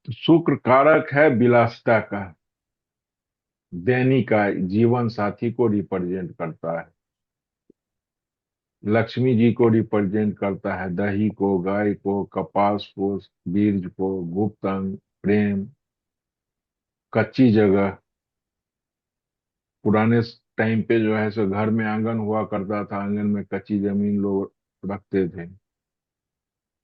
तो शुक्र कारक है विलासिता का, दैनिक का, जीवन साथी को रिप्रेजेंट करता है। लक्ष्मी जी को रिप्रेजेंट करता है, दही को, गाय को, कपास को, बीज को, गुप्त अंग, प्रेम, कच्ची जगह। पुराने टाइम पे जो है सो घर में आंगन हुआ करता था, आंगन में कच्ची जमीन लोग रखते थे।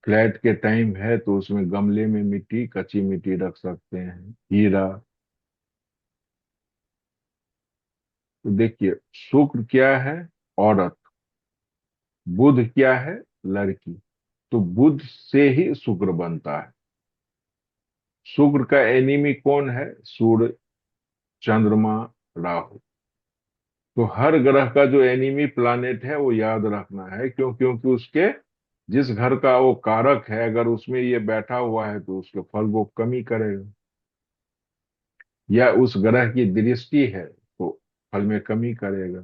फ्लैट के टाइम है तो उसमें गमले में मिट्टी, कच्ची मिट्टी रख सकते हैं, हीरा। तो देखिए, शुक्र क्या है? औरत। बुध क्या है? लड़की। तो बुध से ही शुक्र बनता है। शुक्र का एनिमी कौन है? सूर्य, चंद्रमा, राहु। तो हर ग्रह का जो एनिमी प्लानेट है वो याद रखना है, क्यों? क्योंकि उसके जिस घर का वो कारक है, अगर उसमें ये बैठा हुआ है तो उसके फल वो कमी करेगा, या उस ग्रह की दृष्टि है तो फल में कमी करेगा।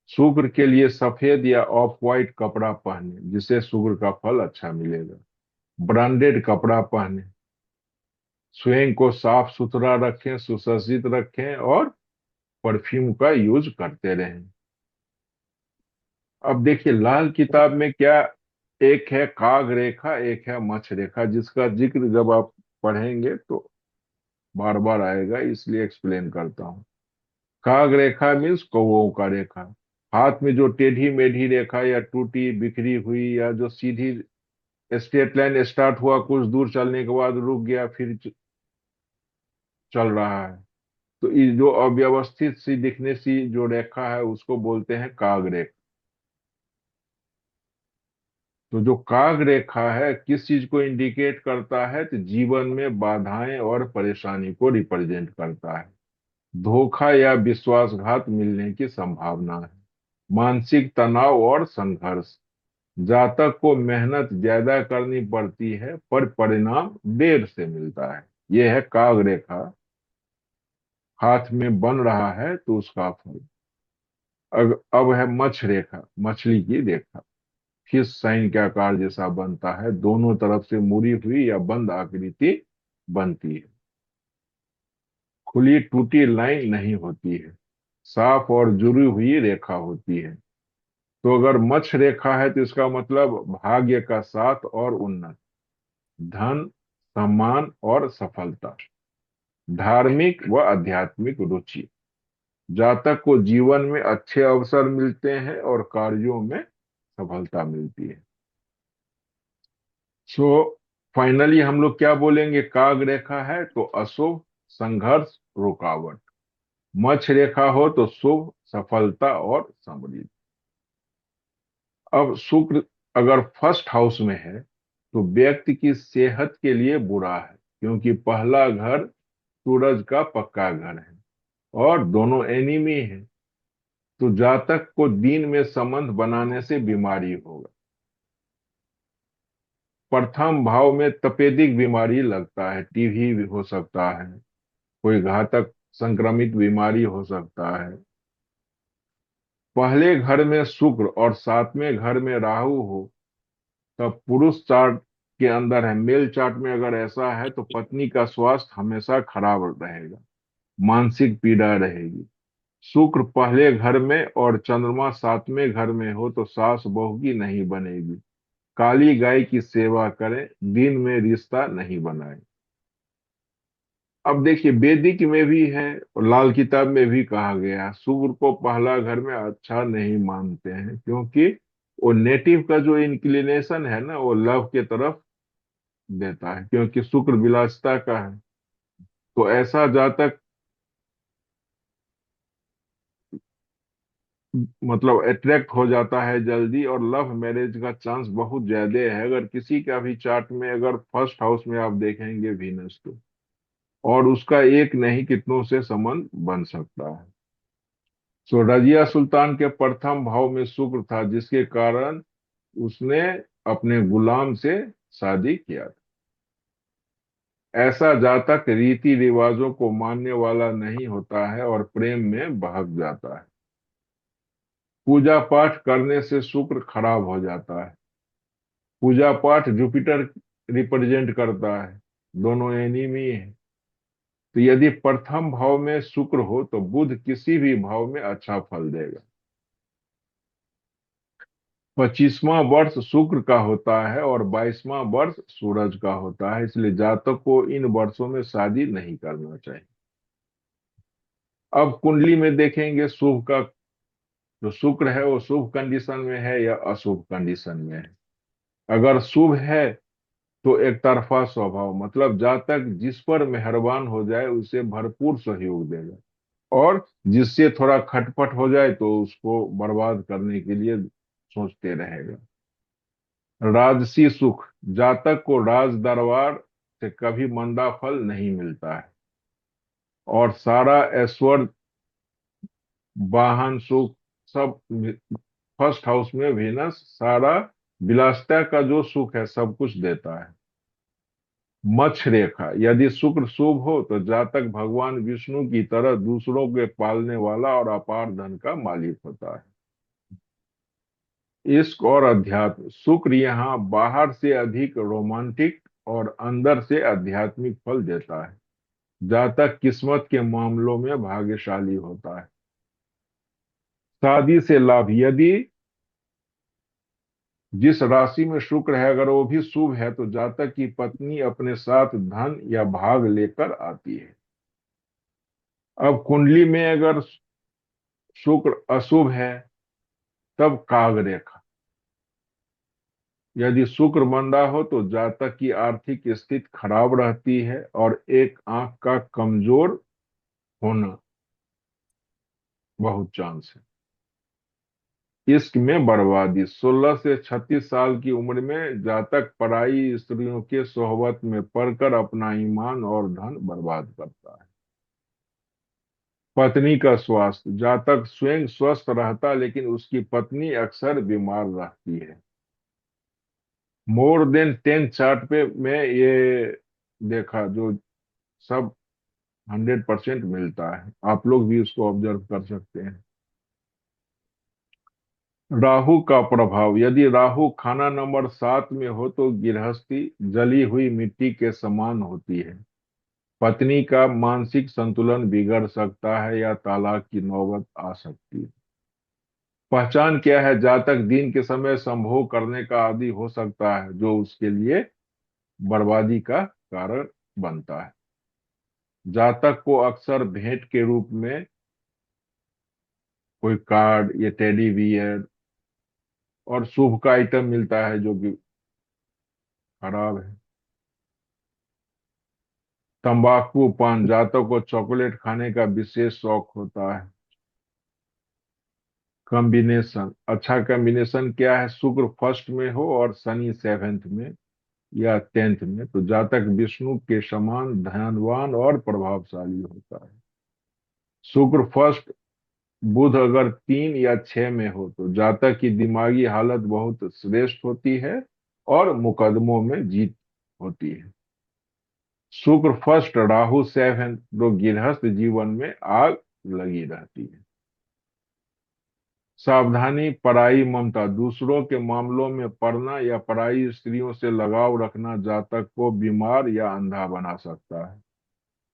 शुक्र के लिए सफेद या ऑफ व्हाइट कपड़ा पहने, जिससे शुक्र का फल अच्छा मिलेगा। ब्रांडेड कपड़ा पहने, स्वयं को साफ सुथरा रखें, सुसज्जित रखें, और परफ्यूम का यूज करते रहें। अब देखिए, लाल किताब में क्या, एक है काग रेखा, एक है मछ रेखा, जिसका जिक्र जब आप पढ़ेंगे तो बार बार आएगा, इसलिए एक्सप्लेन करता हूँ। काग रेखा मीन्स कौओं का रेखा। हाथ में जो टेढ़ी मेढ़ी रेखा, या टूटी बिखरी हुई, या जो सीधी स्ट्रेट लाइन स्टार्ट हुआ, कुछ दूर चलने के बाद रुक गया, फिर चल रहा है, तो ये जो अव्यवस्थित सी दिखने सी जो रेखा है उसको बोलते हैं काग रेखा। तो जो काग रेखा है किस चीज को इंडिकेट करता है? तो जीवन में बाधाएं और परेशानी को रिप्रेजेंट करता है। धोखा या विश्वासघात मिलने की संभावना है। मानसिक तनाव और संघर्ष। जातक को मेहनत ज्यादा करनी पड़ती है पर परिणाम देर से मिलता है। यह है काग रेखा, हाथ में बन रहा है तो उसका फल। अब है मछ रेखा, मछली की रेखा। फिश साइन के आकार जैसा बनता है, दोनों तरफ से मुड़ी हुई या बंद आकृति बनती है। खुली टूटी लाइन नहीं होती है, साफ और जुड़ी हुई रेखा होती है। तो अगर मछ रेखा है तो इसका मतलब भाग्य का साथ और उन्नति, धन, सम्मान और सफलता, धार्मिक व आध्यात्मिक रुचि। जातक को जीवन में अच्छे अवसर मिलते हैं और कार्यों में सफलता मिलती है। सो फाइनली हम लोग क्या बोलेंगे? काग रेखा है तो अशुभ, संघर्ष, रुकावट। मछ रेखा हो तो शुभ, सफलता और समृद्धि। अब शुक्र अगर फर्स्ट हाउस में है तो व्यक्ति की सेहत के लिए बुरा है, क्योंकि पहला घर सूरज का पक्का घर है और दोनों एनिमी है। तो जातक को दिन में संबंध बनाने से बीमारी होगा। प्रथम भाव में तपेदिक बीमारी लगता है, टीबी भी हो सकता है, कोई घातक संक्रमित बीमारी हो सकता है। पहले घर में शुक्र और सातवें घर में राहु हो तब पुरुष चार्ट के अंदर है, मेल चार्ट में अगर ऐसा है तो पत्नी का स्वास्थ्य हमेशा खराब रहेगा, मानसिक पीड़ा रहेगी। शुक्र पहले घर में और चंद्रमा सातवें घर में हो तो सास बहू की नहीं बनेगी। काली गाय की सेवा करें, दिन में रिश्ता नहीं बनाए। अब देखिए, वैदिक में भी है और लाल किताब में भी कहा गया है, शुक्र को पहला घर में अच्छा नहीं मानते हैं, क्योंकि वो नेटिव का जो इंक्लिनेशन है ना वो लव के तरफ देता है, क्योंकि शुक्र विलासिता का है। तो ऐसा जातक मतलब अट्रैक्ट हो जाता है जल्दी, और लव मैरिज का चांस बहुत ज्यादा है। अगर किसी का भी चार्ट में अगर फर्स्ट हाउस में आप देखेंगे वीनस तो, और उसका एक नहीं कितनों से संबंध बन सकता है। सो रजिया सुल्तान के प्रथम भाव में शुक्र था, जिसके कारण उसने अपने गुलाम से शादी किया था। ऐसा जातक रीति रिवाजों को मानने वाला नहीं होता है और प्रेम में बहक जाता है। पूजा पाठ करने से शुक्र खराब हो जाता है। पूजा पाठ जुपिटर रिप्रेजेंट करता है, दोनों एनिमी है। तो यदि प्रथम भाव में शुक्र हो तो बुध किसी भी भाव में अच्छा फल देगा। 25वां वर्ष शुक्र का होता है और 22वां वर्ष सूरज का होता है, इसलिए जातक को इन वर्षों में शादी नहीं करना चाहिए। अब कुंडली में देखेंगे शुभ का, जो शुक्र है वो शुभ कंडीशन में है या अशुभ कंडीशन में है। अगर शुभ है तो एक तरफा स्वभाव, मतलब जातक जिस पर मेहरबान हो जाए उसे भरपूर सहयोग देगा, और जिससे थोड़ा खटपट हो जाए तो उसको बर्बाद करने के लिए सोचते रहेगा। राजसी सुख, जातक को राज दरबार से कभी मंदा फल नहीं मिलता है। और सारा ऐश्वर्य, वाहन सुख, सब फर्स्ट हाउस में वेनस सारा विलासिता का जो सुख है सब कुछ देता है। मत्स्य रेखा, यदि शुक्र शुभ हो तो जातक भगवान विष्णु की तरह दूसरों के पालने वाला और अपार धन का मालिक होता है। इश्क और अध्यात्म, शुक्र यहाँ बाहर से अधिक रोमांटिक और अंदर से आध्यात्मिक फल देता है। जातक किस्मत के मामलों में भाग्यशाली होता है। शादी से लाभ, यदि जिस राशि में शुक्र है अगर वो भी शुभ है तो जातक की पत्नी अपने साथ धन या भाग लेकर आती है। अब कुंडली में अगर शुक्र अशुभ है तब काग रेखा, यदि शुक्र मंदा हो तो जातक की आर्थिक स्थिति खराब रहती है और एक आंख का कमजोर होना बहुत चांस है। इश्क में बर्बादी, 16 से 36 साल की उम्र में जातक पराई स्त्रियों के सोहबत में पड़कर अपना ईमान और धन बर्बाद करता है। पत्नी का स्वास्थ्य, जातक स्वयं स्वस्थ रहता लेकिन उसकी पत्नी अक्सर बीमार रहती है। मोर देन 10 चार्ट पे मैं ये देखा, जो सब 100% मिलता है, आप लोग भी उसको ऑब्जर्व कर सकते हैं। राहु का प्रभाव, यदि राहु खाना नंबर 7 में हो तो गृहस्थी जली हुई मिट्टी के समान होती है। पत्नी का मानसिक संतुलन बिगड़ सकता है या तलाक की नौबत आ सकती है। पहचान क्या है, जातक दिन के समय संभोग करने का आदी हो सकता है जो उसके लिए बर्बादी का कारण बनता है। जातक को अक्सर भेंट के रूप में कोई कार्ड या टेडी बियर और शुभ का आइटम मिलता है जो कि खराब है। तंबाकू पान, जातक को चॉकलेट खाने का विशेष शौक होता है। कॉम्बिनेशन, अच्छा कॉम्बिनेशन क्या है, शुक्र फर्स्ट में हो और शनि सेवेंथ में या 10th में तो जातक विष्णु के समान धनवान और प्रभावशाली होता है। शुक्र फर्स्ट, बुध अगर 3 या 6 में हो तो जातक की दिमागी हालत बहुत श्रेष्ठ होती है और मुकदमों में जीत होती है। शुक्र फर्स्ट, राहु 7 तो गृहस्थ जीवन में आग लगी रहती है। सावधानी, पराई ममता, दूसरों के मामलों में पड़ना या पराई स्त्रियों से लगाव रखना जातक को बीमार या अंधा बना सकता है।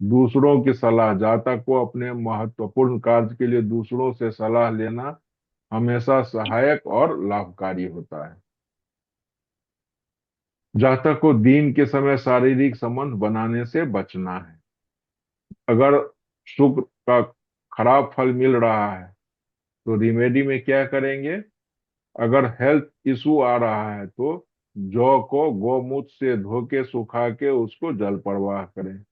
दूसरों की सलाह, जातक को अपने महत्वपूर्ण कार्य के लिए दूसरों से सलाह लेना हमेशा सहायक और लाभकारी होता है। जातक को दिन के समय शारीरिक संबंध बनाने से बचना है। अगर शुक्र का खराब फल मिल रहा है तो रिमेडी में क्या करेंगे, अगर हेल्थ इशू आ रहा है तो जौ को गौमूत्र से धो के सुखा के उसको जल प्रवाह करें,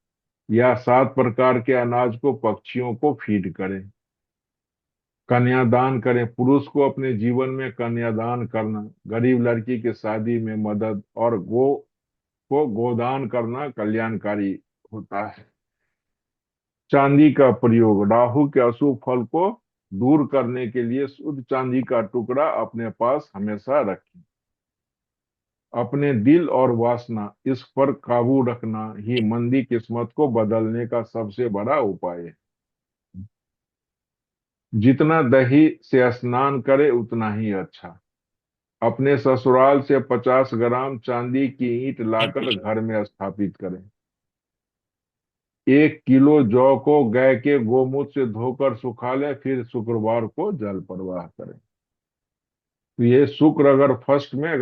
या 7 प्रकार के अनाज को पक्षियों को फीड करें। कन्यादान करें, पुरुष को अपने जीवन में कन्यादान करना, गरीब लड़की की शादी में मदद और गो को गोदान करना कल्याणकारी होता है। चांदी का प्रयोग, राहु के अशुभ फल को दूर करने के लिए शुद्ध चांदी का टुकड़ा अपने पास हमेशा रखें। अपने दिल और वासना इस पर काबू रखना ही मंदी किस्मत को बदलने का सबसे बड़ा उपाय है। जितना दही से स्नान करे उतना ही अच्छा। अपने ससुराल से 50 ग्राम चांदी की ईंट लाकर घर में स्थापित करें। 1 किलो जौ को गाय के गोमूत्र से धोकर सुखा लें, फिर शुक्रवार को जल प्रवाह करें। तो ये शुक्र अगर फर्स्ट में